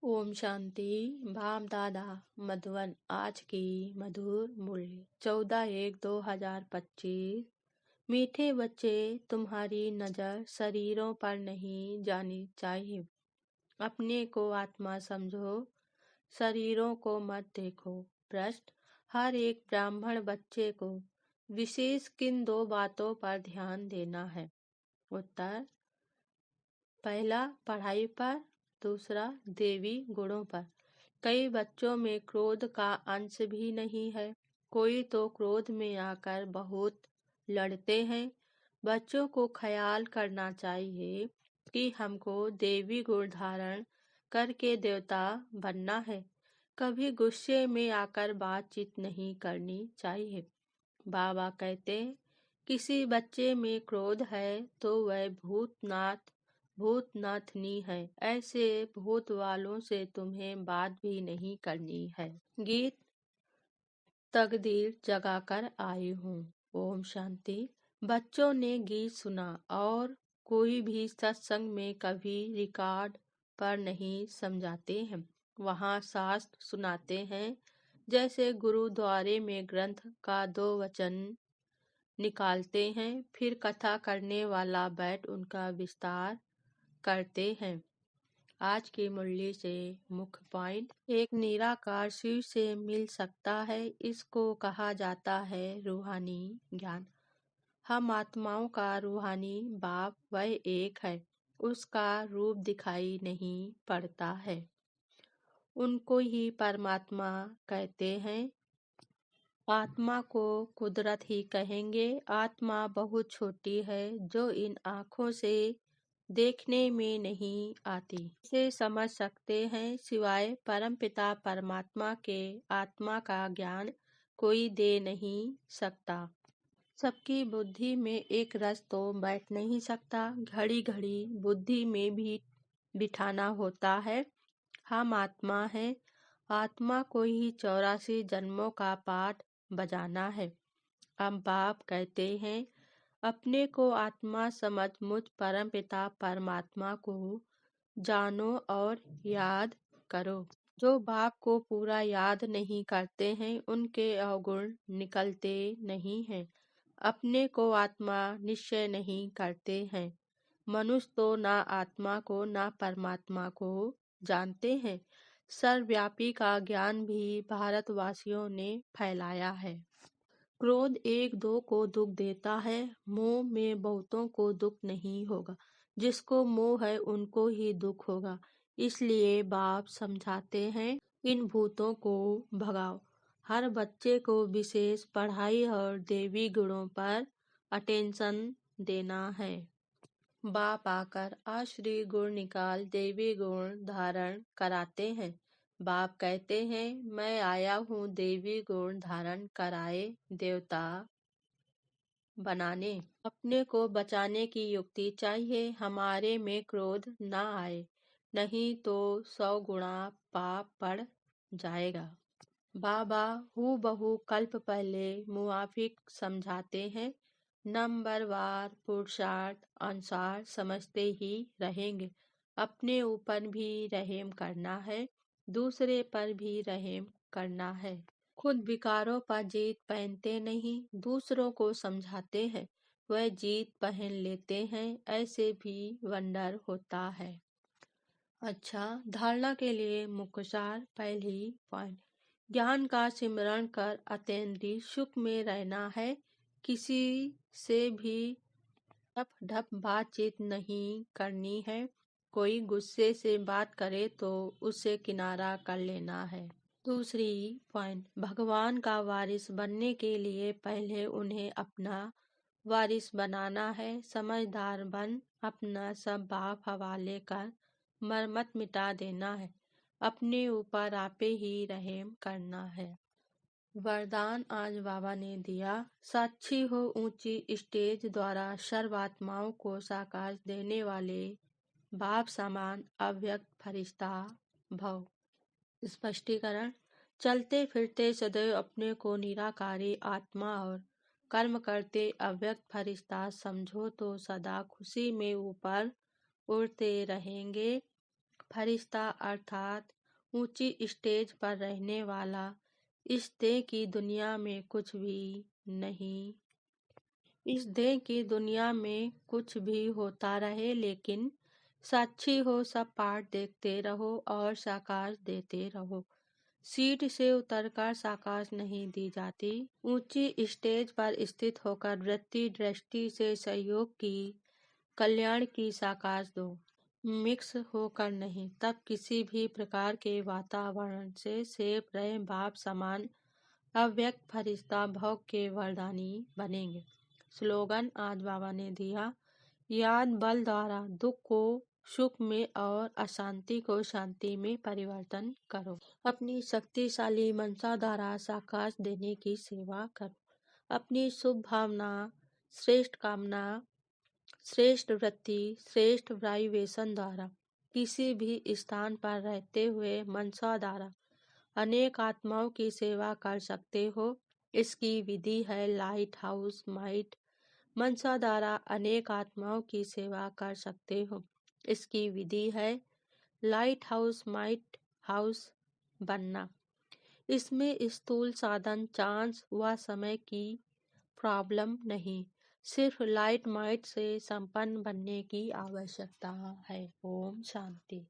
ओम शांति। बाप दादा मधुवन। आज की मधुर मूल्य 14/1/2025। मीठे बच्चे, तुम्हारी नजर शरीरों पर नहीं जानी चाहिए। अपने को आत्मा समझो, शरीरों को मत देखो। प्रश्न: हर एक ब्राह्मण बच्चे को विशेष किन 2 बातों पर ध्यान देना है? उत्तर: पहला, पढ़ाई पर। दूसरा, देवी गुणों पर। कई बच्चों में क्रोध का अंश भी नहीं है। कोई तो क्रोध में आकर बहुत लड़ते हैं। बच्चों को ख्याल करना चाहिए कि हमको देवी गुण धारण करके देवता बनना है। कभी गुस्से में आकर बातचीत नहीं करनी चाहिए। बाबा कहते, किसी बच्चे में क्रोध है तो वह भूतनाथनी है। ऐसे भूत वालों से तुम्हें बात भी नहीं करनी है। गीत: तकदीर जगाकर आई हूँ। ओम शांति। बच्चों ने गीत सुना और कोई भी सत्संग में कभी रिकॉर्ड पर नहीं समझाते हैं। वहाँ शास्त्र सुनाते हैं, जैसे गुरुद्वारे में ग्रंथ का 2 वचन निकालते हैं, फिर कथा करने वाला बैठ उनका विस्तार करते हैं। आज की मुरली से मुख्य पॉइंट: एक निराकार शिव से मिल सकता है। इसको कहा जाता है रूहानी ज्ञान। हम आत्माओं का रूहानी बाप वह एक है। उसका रूप दिखाई नहीं पड़ता है। उनको ही परमात्मा कहते हैं। आत्मा को कुदरत ही कहेंगे। आत्मा बहुत छोटी है, जो इन आँखों से देखने में नहीं आती। इसे समझ सकते हैं, सिवाय परमपिता परमात्मा के आत्मा का ज्ञान कोई दे नहीं सकता। सबकी बुद्धि में एक रस तो बैठ नहीं सकता। घड़ी घड़ी बुद्धि में भी बिठाना होता है। हम आत्मा हैं। आत्मा को ही 84 जन्मों का पाठ बजाना है। अब बाप कहते हैं, अपने को आत्मा समझ मुझ परमपिता परमात्मा को जानो और याद करो। जो बाप को पूरा याद नहीं करते हैं, उनके अवगुण निकलते नहीं हैं। अपने को आत्मा निश्चय नहीं करते हैं। मनुष्य तो ना आत्मा को ना परमात्मा को जानते हैं। सर्वव्यापी का ज्ञान भी भारतवासियों ने फैलाया है। क्रोध 1-2 को दुख देता है। मोह में बहुतों को दुख नहीं होगा। जिसको मोह है उनको ही दुख होगा। इसलिए बाप समझाते हैं, इन भूतों को भगाओ। हर बच्चे को विशेष पढ़ाई और देवी गुणों पर अटेंशन देना है। बाप आकर आश्री गुण निकाल देवी गुण धारण कराते हैं। बाप कहते हैं, मैं आया हूँ देवी गुण धारण कराए देवता बनाने। अपने को बचाने की युक्ति चाहिए। हमारे में क्रोध न आए, नहीं तो 100 गुणा पाप पड़ जाएगा। बाबा हूबहू कल्प पहले मुआफिक समझाते हैं। नंबरवार पुरुषार्थ अनुसार समझते ही रहेंगे। अपने ऊपर भी रहम करना है, दूसरे पर भी रहम करना है। खुद विकारों पर जीत पहनते नहीं, दूसरों को समझाते हैं, वह जीत पहन लेते हैं। ऐसे भी वंडर होता है। अच्छा, धारणा के लिए मुख्य सार। पहली पॉइंट: ज्ञान का सिमरण कर अतीन्द्रिय सुख में रहना है। किसी से भी ढप बातचीत नहीं करनी है। कोई गुस्से से बात करे तो उसे किनारा कर लेना है। दूसरी पॉइंट: भगवान का वारिस बनने के लिए पहले उन्हें अपना वारिस बनाना है। समझदार बन अपना सब बाप हवाले कर मरमत मिटा देना है। अपने ऊपर आपे ही रहम करना है। वरदान आज बाबा ने दिया, साक्षी हो ऊंची स्टेज द्वारा सर्वात्माओं को साकार देने वाले बाप समान अव्यक्त फरिश्ता भव। स्पष्टीकरण: चलते फिरते सदैव अपने को निराकारी आत्मा और कर्म करते अव्यक्त फरिश्ता समझो तो सदा खुशी में ऊपर उड़ते रहेंगे। फरिश्ता अर्थात ऊंची स्टेज पर रहने वाला इस देह की दुनिया में कुछ भी नहीं। इस देह की दुनिया में कुछ भी होता रहे, लेकिन साक्षी हो, सब पाठ देखते रहो और साकाश देते रहो। सीट से उतरकर साकाश नहीं दी जाती। ऊंची स्टेज पर स्थित होकर वृत्ति दृष्टि से सहयोग की, कल्याण की साकाश दो। मिक्स होकर नहीं, तब किसी भी प्रकार के वातावरण से सेफ रहे भाव समान अव्यक्त फरिश्ता भोग के वरदानी बनेंगे। स्लोगन आज बाबा ने दिया, याद बल द्वारा दुख को सुख में और अशांति को शांति में परिवर्तन करो। अपनी शक्तिशाली मनसा द्वारा साकाश देने की सेवा करो। अपनी शुभ भावना, श्रेष्ठ कामना, श्रेष्ठ वृत्ति, श्रेष्ठ वाइब्रेशन द्वारा किसी भी स्थान पर रहते हुए मनसा द्वारा अनेक आत्माओं की सेवा कर सकते हो। इसकी विधि है लाइट हाउस माइट। मनसा द्वारा अनेक आत्माओं की सेवा कर सकते हो। इसकी विधि है लाइट हाउस माइट हाउस बनना। इसमें स्थूल साधन, चांस व समय की प्रॉब्लम नहीं, सिर्फ लाइट माइट से संपन्न बनने की आवश्यकता है। ओम शांति।